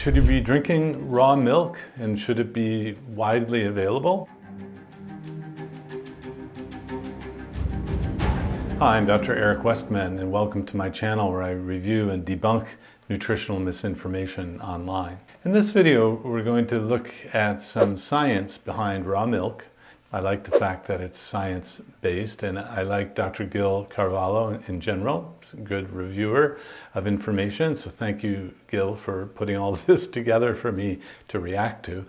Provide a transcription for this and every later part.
Should you be drinking raw milk, and should it be widely available? Hi, I'm Dr. Eric Westman, and welcome to my channel where I review and debunk nutritional misinformation online. In this video, we're going to look at some science behind raw milk. I like the fact that it's science-based, and I like Dr. Gill Carvalho in general. He's a good reviewer of information, so thank you, Gill, for putting all this together for me to react to.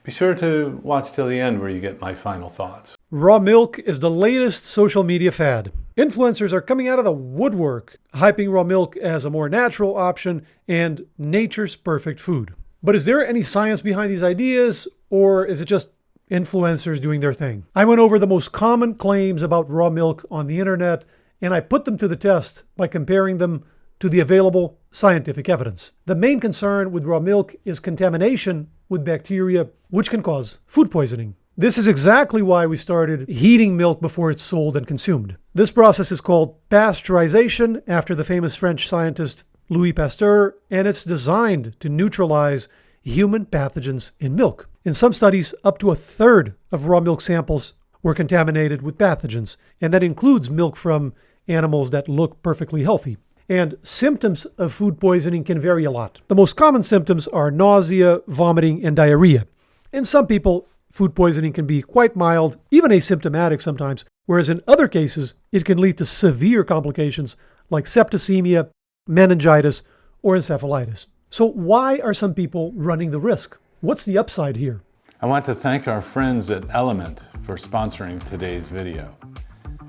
Be sure to watch till the end where you get my final thoughts. Raw milk is the latest social media fad. Influencers are coming out of the woodwork, hyping raw milk as a more natural option and nature's perfect food. But is there any science behind these ideas, or is it just influencers doing their thing? I went over the most common claims about raw milk on the internet, and I put them to the test by comparing them to the available scientific evidence. The main concern with raw milk is contamination with bacteria, which can cause food poisoning. This is exactly why we started heating milk before it's sold and consumed. This process is called pasteurization, after the famous French scientist Louis Pasteur, and it's designed to neutralize human pathogens in milk. In some studies, up to a third of raw milk samples were contaminated with pathogens, and that includes milk from animals that look perfectly healthy. And symptoms of food poisoning can vary a lot. The most common symptoms are nausea, vomiting, and diarrhea. In some people, food poisoning can be quite mild, even asymptomatic sometimes, whereas in other cases, it can lead to severe complications like septicemia, meningitis, or encephalitis. So why are some people running the risk? What's the upside here? I want to thank our friends at Element for sponsoring today's video.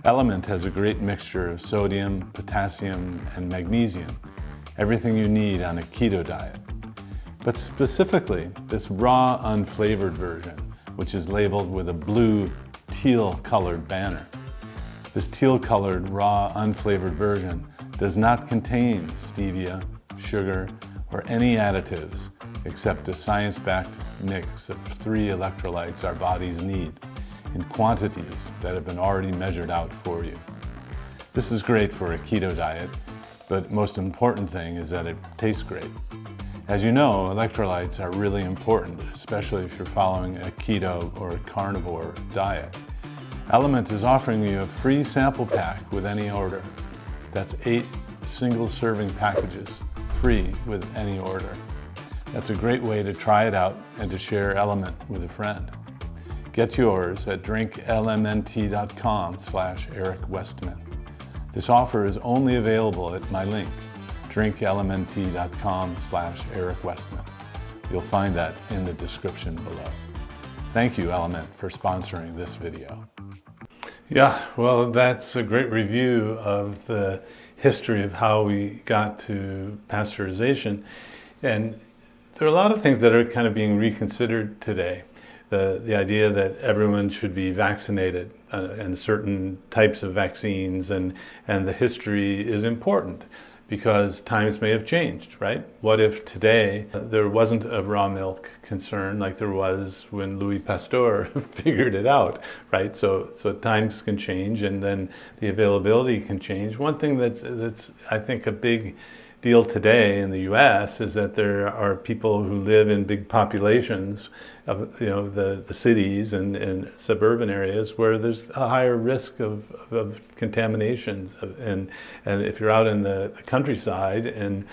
Element has a great mixture of sodium, potassium, and magnesium, everything you need on a keto diet. But specifically, this raw, unflavored version, which is labeled with a blue, teal-colored banner. This teal-colored, raw, unflavored version does not contain stevia, sugar, or any additives except a science-backed mix of 3 electrolytes our bodies need in quantities that have been already measured out for you. This is great for a keto diet, but most important thing is that it tastes great. As you know, electrolytes are really important, especially if you're following a keto or a carnivore diet. Element is offering you a free sample pack with any order. That's 8 single-serving packages, free with any order. That's a great way to try it out and to share Element with a friend. Get yours at drinklmnt.com/Eric Westman. This offer is only available at my link, drinklmnt.com/Eric Westman. You'll find that in the description below. Thank you, Element, for sponsoring this video. Yeah, well, that's a great review of the history of how we got to pasteurization. And there are a lot of things that are kind of being reconsidered today. The idea that everyone should be vaccinated and certain types of vaccines, and the history is important because times may have changed, right? What if today there wasn't a raw milk concern like there was when Louis Pasteur figured it out, right? So times can change, and then the availability can change. One thing that's I think a big deal today in the U.S. is that there are people who live in big populations of the cities and suburban areas where there's a higher risk of contaminations, and if you're out in the countryside and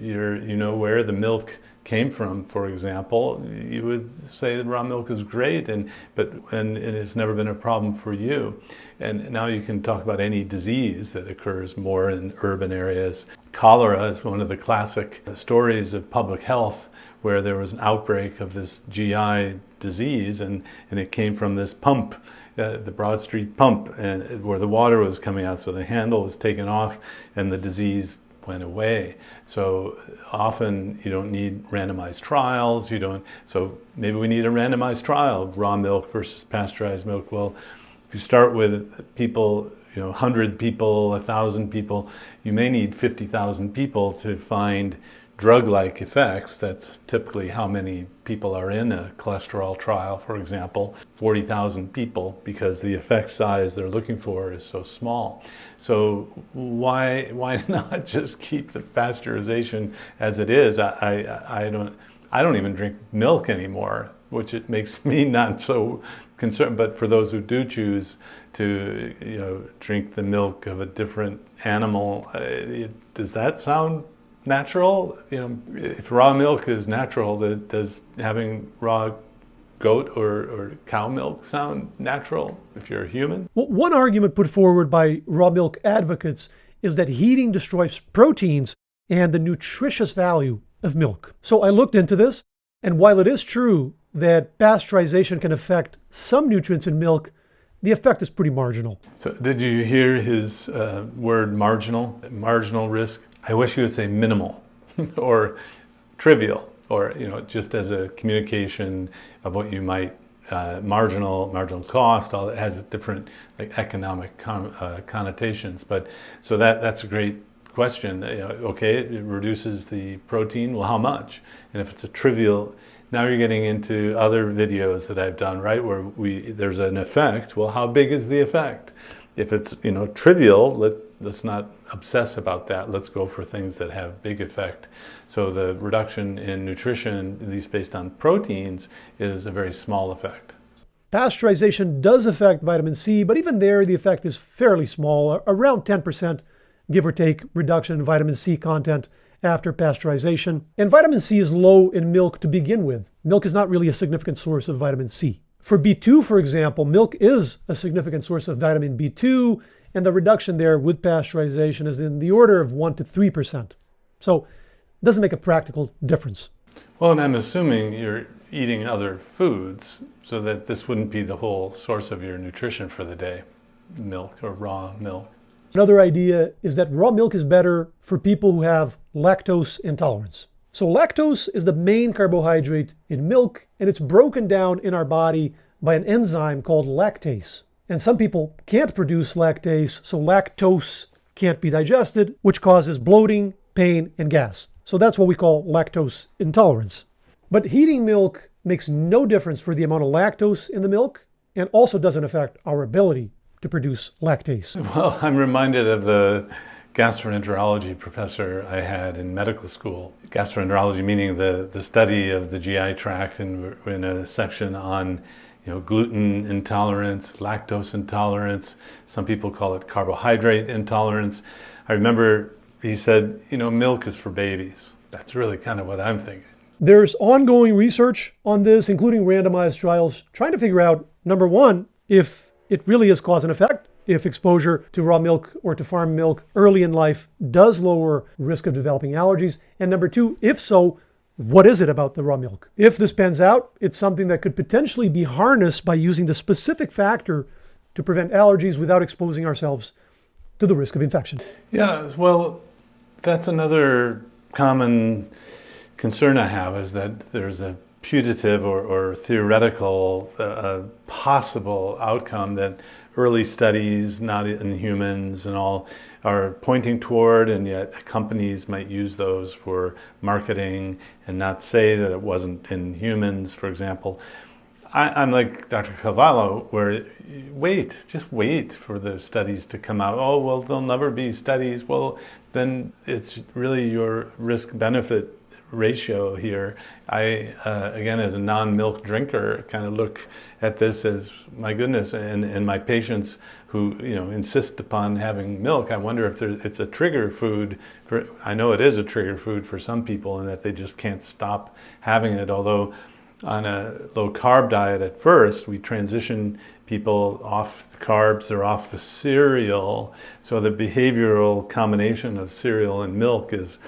you're where the milk came from, for example, you would say that raw milk is great, and it's never been a problem for you. And now you can talk about any disease that occurs more in urban areas. Cholera is one of the classic stories of public health, where there was an outbreak of this GI disease, and it came from this pump, the Broad Street pump, and where the water was coming out. So the handle was taken off, and the disease went away. So often you don't need randomized trials. So maybe we need a randomized trial of raw milk versus pasteurized milk. Well, if you start with people, 100 people, 1,000 people, you may need 50,000 people to find drug-like effects. That's typically how many people are in a cholesterol trial, for example, 40,000 people, because the effect size they're looking for is so small. So why not just keep the pasteurization as it is? I don't even drink milk anymore, which it makes me not so concerned. But for those who do choose to drink the milk of a different animal, does that sound natural? If raw milk is natural, does having raw goat or cow milk sound natural if you're a human? Well, one argument put forward by raw milk advocates is that heating destroys proteins and the nutritious value of milk. So I looked into this, and while it is true that pasteurization can affect some nutrients in milk, the effect is pretty marginal. So did you hear his word marginal risk? I wish you would say minimal or trivial, or just as a communication of what you might marginal cost. All it has different economic connotations. But so that's a great question. Okay, it reduces the protein. Well, how much? And if it's a trivial, now you're getting into other videos that I've done, right, where there's an effect. Well, how big is the effect? If it's trivial, let's not obsess about that. Let's go for things that have big effect. So the reduction in nutrition, at least based on proteins, is a very small effect. Pasteurization does affect vitamin C, but even there the effect is fairly small, around 10%, give or take, reduction in vitamin C content after pasteurization. And vitamin C is low in milk to begin with. Milk is not really a significant source of vitamin C. For B2, for example, milk is a significant source of vitamin B2, and the reduction there with pasteurization is in the order of 1 to 3%. So it doesn't make a practical difference. Well, and I'm assuming you're eating other foods so that this wouldn't be the whole source of your nutrition for the day, milk or raw milk. Another idea is that raw milk is better for people who have lactose intolerance. So lactose is the main carbohydrate in milk, and it's broken down in our body by an enzyme called lactase. And some people can't produce lactase, so lactose can't be digested, which causes bloating, pain, and gas. So that's what we call lactose intolerance. But heating milk makes no difference for the amount of lactose in the milk, and also doesn't affect our ability to produce lactase. Well, I'm reminded of the gastroenterology professor I had in medical school. Gastroenterology meaning the study of the GI tract, and we're in a section on gluten intolerance, lactose intolerance. Some people call it carbohydrate intolerance. I remember he said, milk is for babies. That's really kind of what I'm thinking. There's ongoing research on this, including randomized trials, trying to figure out, number one, if it really is cause and effect, if exposure to raw milk or to farm milk early in life does lower risk of developing allergies. And number two, if so, what is it about the raw milk? If this pans out, it's something that could potentially be harnessed by using the specific factor to prevent allergies without exposing ourselves to the risk of infection. Yeah, well, that's another common concern I have, is that there's a putative or theoretical possible outcome that early studies, not in humans and all, are pointing toward, and yet companies might use those for marketing and not say that it wasn't in humans, for example. I'm like Dr. Carvalho, where just wait for the studies to come out. Oh, well, there'll never be studies. Well, then it's really your risk-benefit ratio here. I, again, as a non-milk drinker, kind of look at this as, my goodness, and my patients who insist upon having milk, I wonder if it's a trigger food for, I know it is a trigger food for some people, and that they just can't stop having it. Although on a low carb diet at first, we transition people off the carbs or off the cereal, so the behavioral combination of cereal and milk is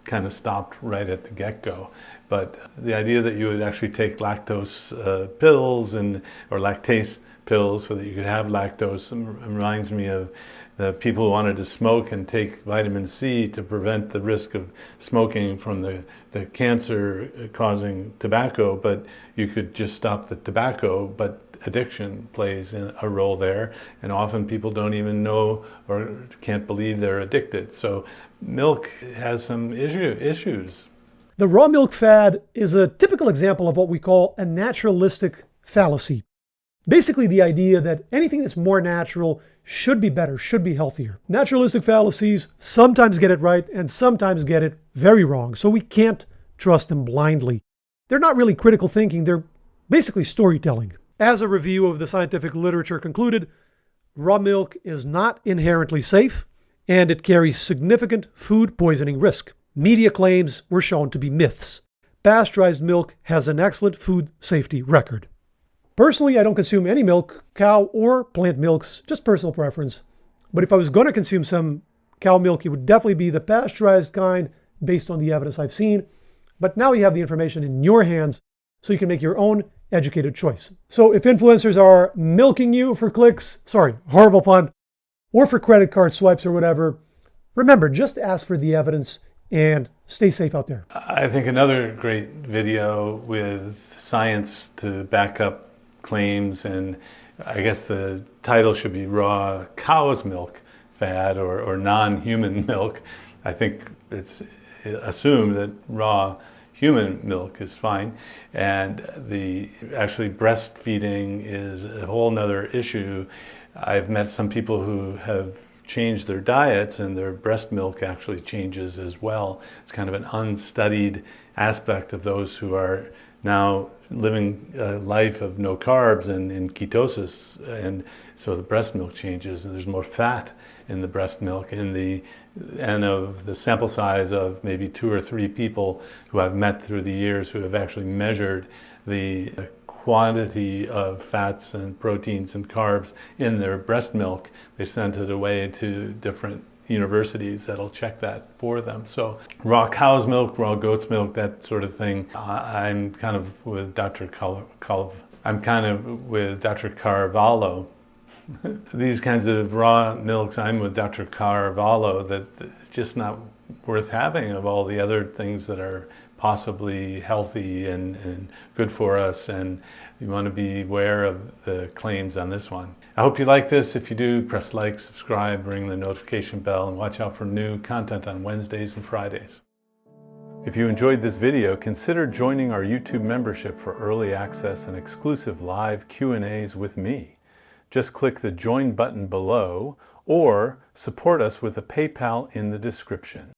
kind of stopped right at the get-go. But the idea that you would actually take lactose pills or lactase pills so that you could have lactose reminds me of the people who wanted to smoke and take vitamin C to prevent the risk of smoking from the cancer causing tobacco, but you could just stop the tobacco, but addiction plays a role there, and often people don't even know or can't believe they're addicted. So milk has some issues The raw milk fad is a typical example of what we call a naturalistic fallacy. Basically the idea that anything that's more natural should be better, should be healthier. Naturalistic fallacies sometimes get it right and sometimes get it very wrong, so we can't trust them blindly. They're not really critical thinking, they're basically storytelling. As a review of the scientific literature concluded, raw milk is not inherently safe and it carries significant food poisoning risk. Media claims were shown to be myths. Pasteurized milk has an excellent food safety record. Personally, I don't consume any milk, cow or plant milks, just personal preference. But if I was going to consume some cow milk, it would definitely be the pasteurized kind based on the evidence I've seen. But now you have the information in your hands so you can make your own educated choice. So if influencers are milking you for clicks, sorry, horrible pun, or for credit card swipes or whatever, remember, just ask for the evidence and stay safe out there. I think another great video with science to back up claims, and I guess the title should be Raw Cow's Milk Fad or Non-Human Milk. I think it's assumed that raw human milk is fine, and actually breastfeeding is a whole nother issue. I've met some people who have changed their diets and their breast milk actually changes as well. It's kind of an unstudied aspect of those who are now living a life of no carbs and in ketosis, and so the breast milk changes and there's more fat in the breast milk. And of the sample size of maybe 2 or 3 people who I've met through the years who have actually measured the quantity of fats and proteins and carbs in their breast milk, they sent it away to different universities that'll check that for them. So raw cow's milk, raw goat's milk, that sort of thing. I'm kind of with Dr. Carvalho. These kinds of raw milks, I'm with Dr. Carvalho, that it's just not worth having of all the other things that are possibly healthy and good for us, and you want to be aware of the claims on this one. I hope you like this. If you do, press like, subscribe, ring the notification bell, and watch out for new content on Wednesdays and Fridays. If you enjoyed this video, consider joining our YouTube membership for early access and exclusive live Q&As with me. Just click the join button below or support us with a PayPal in the description.